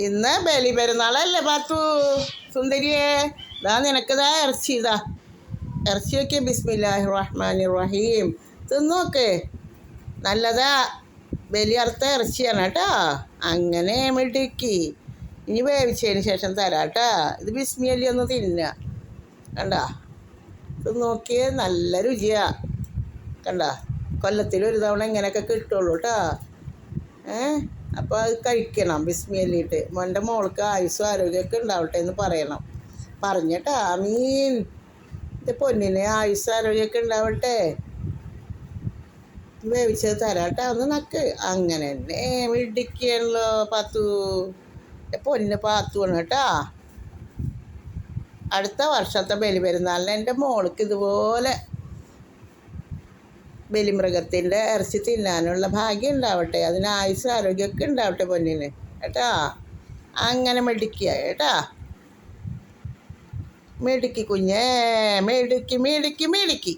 ഇന്ന് ബലി പെരുന്നാളല്ലേ പാത്തു സുന്ദരിയെ? ഇതാ നിനക്കിതാ ഇറച്ചി, ഇറച്ചി വയ്ക്കുക. ബിസ്മില്ലാഹി റഹ്മാനി റഹീം. തിന്നോക്ക്, നല്ലതാ. ബലി അറുത്ത ഇറച്ചിയാണ് കേട്ടോ. അങ്ങനെ മിടുക്കി. ഇനി വേവിച്ചതിന് ശേഷം തരാം കേട്ടോ. ഇത് ബിസ്മില്ലി ഒന്ന് തിന്നുക. കണ്ട, തിന്നോക്കിയേ, നല്ല രുചിയാ. കണ്ട, കൊല്ലത്തിലൊരു തവണ ഇങ്ങനെയൊക്കെ കിട്ടുള്ളൂ കേട്ടോ. അപ്പോൾ അത് കഴിക്കണം ബിസ്മില്ലിട്ട്. മോൻ്റെ മോൾക്ക് ആയുസ്സും ആരോഗ്യമൊക്കെ ഉണ്ടാവട്ടെ എന്ന് പറയണം. പറഞ്ഞിട്ടാ ആമീൻ. എൻ്റെ പൊന്നിന് ആയുസ്സും ആരോഗ്യമൊക്കെ ഉണ്ടാവട്ടെ. വേവിച്ചത് തരാട്ടാ, ഒന്ന് നക്ക്. അങ്ങനെ തന്നെ മിടിക്കുകയാണല്ലോ പാത്തു. എൻ്റെ പൊന്ന് പാത്തുവാണ് കേട്ടാ. അടുത്ത വർഷത്തെ ബലി പെരുന്നാളിന് എൻ്റെ മോൾക്ക് ഇതുപോലെ ബലിമൃഗത്തിൻ്റെ ഇറച്ചി തിന്നാനുള്ള ഭാഗ്യം ഉണ്ടാവട്ടെ. അതിന് ആയുസ് ആരോഗ്യമൊക്കെ ഉണ്ടാവട്ടെ പൊന്നിന് കേട്ടാ. അങ്ങനെ മെടിക്കുക കേട്ടാ. മെടുക്കി കുഞ്ഞേ, മെടുക്കി മെടുക്കി മെടുക്കി.